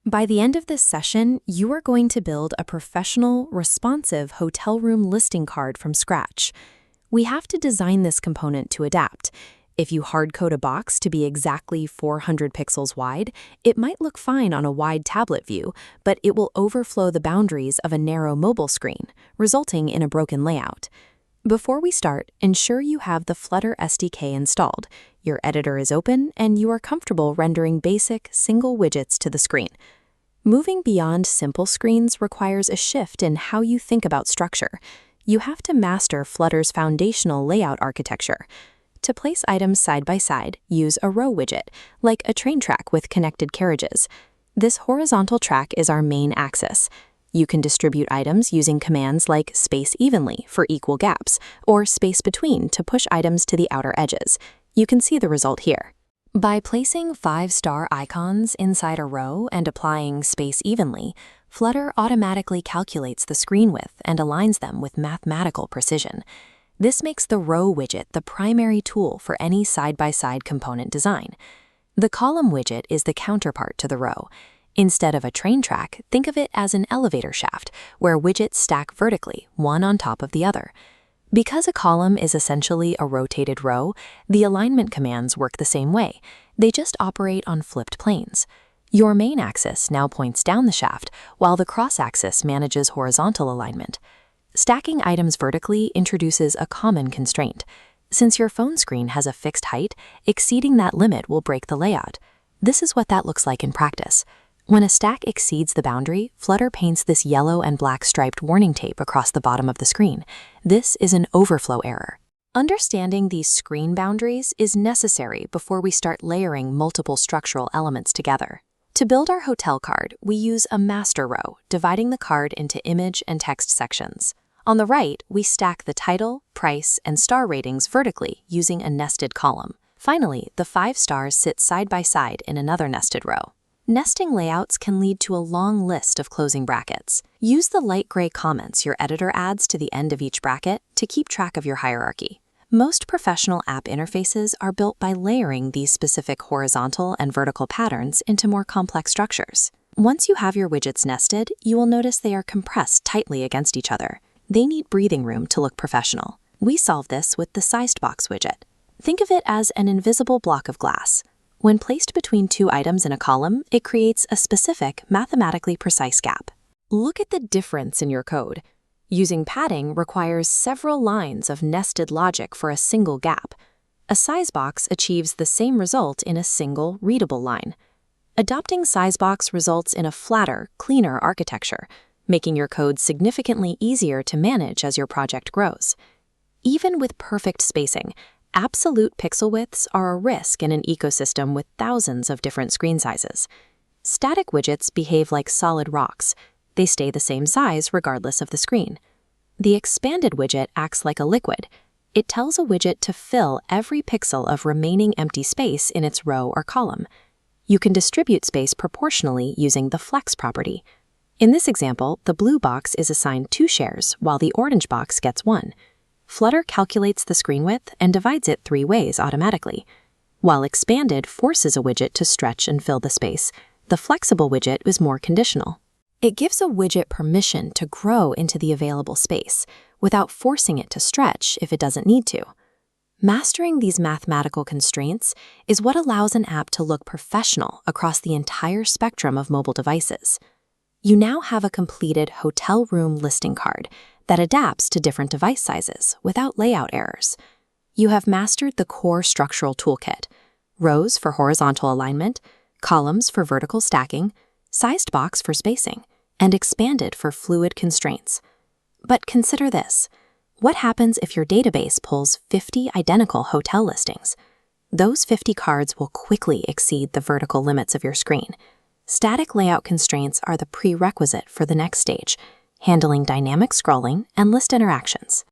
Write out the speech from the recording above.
By the end of this session, you are going to build a professional, responsive hotel room listing card from scratch. We have to design this component to adapt. If you hard-code a box to be exactly 400 pixels wide, it might look fine on a wide tablet view, but it will overflow the boundaries of a narrow mobile screen, resulting in a broken layout. Before we start, ensure you have the Flutter SDK installed, your editor is open, and you are comfortable rendering basic, single widgets to the screen. Moving beyond simple screens requires a shift in how you think about structure. You have to master Flutter's foundational layout architecture. To place items side by side, use a row widget, like a train track with connected carriages. This horizontal track is our main axis. You can distribute items using commands like space evenly for equal gaps, or space between to push items to the outer edges. You can see the result here. By placing 5-star icons inside a row and applying space evenly, Flutter automatically calculates the screen width and aligns them with mathematical precision. This makes the row widget the primary tool for any side-by-side component design. The column widget is the counterpart to the row. Instead of a train track, think of it as an elevator shaft, where widgets stack vertically, one on top of the other. Because a column is essentially a rotated row, the alignment commands work the same way. They just operate on flipped planes. Your main axis now points down the shaft, while the cross-axis manages horizontal alignment. Stacking items vertically introduces a common constraint. Since your phone screen has a fixed height, exceeding that limit will break the layout. This is what that looks like in practice. When a stack exceeds the boundary, Flutter paints this yellow and black striped warning tape across the bottom of the screen. This is an overflow error. Understanding these screen boundaries is necessary before we start layering multiple structural elements together. To build our hotel card, we use a master row, dividing the card into image and text sections. On the right, we stack the title, price, and star ratings vertically using a nested column. Finally, the 5 stars sit side by side in another nested row. Nesting layouts can lead to a long list of closing brackets. Use the light gray comments your editor adds to the end of each bracket to keep track of your hierarchy. Most professional app interfaces are built by layering these specific horizontal and vertical patterns into more complex structures. Once you have your widgets nested, you will notice they are compressed tightly against each other. They need breathing room to look professional. We solve this with the sized box widget. Think of it as an invisible block of glass. When placed between 2 items in a column, it creates a specific, mathematically precise gap. Look at the difference in your code. Using padding requires several lines of nested logic for a single gap. A size box achieves the same result in a single, readable line. Adopting sizebox results in a flatter, cleaner architecture, making your code significantly easier to manage as your project grows. Even with perfect spacing, absolute pixel widths are a risk in an ecosystem with thousands of different screen sizes. Static widgets behave like solid rocks. They stay the same size regardless of the screen. The expanded widget acts like a liquid. It tells a widget to fill every pixel of remaining empty space in its row or column. You can distribute space proportionally using the flex property. In this example, the blue box is assigned 2 shares, while the orange box gets 1. Flutter calculates the screen width and divides it 3 ways automatically. While expanded forces a widget to stretch and fill the space, the flexible widget is more conditional. It gives a widget permission to grow into the available space without forcing it to stretch if it doesn't need to. Mastering these mathematical constraints is what allows an app to look professional across the entire spectrum of mobile devices. You now have a completed hotel room listing card that adapts to different device sizes without layout errors. You have mastered the core structural toolkit: rows for horizontal alignment, columns for vertical stacking, sized box for spacing, and expanded for fluid constraints. But consider this. What happens if your database pulls 50 identical hotel listings? Those 50 cards will quickly exceed the vertical limits of your screen. Static layout constraints are the prerequisite for the next stage, handling dynamic scrolling and list interactions.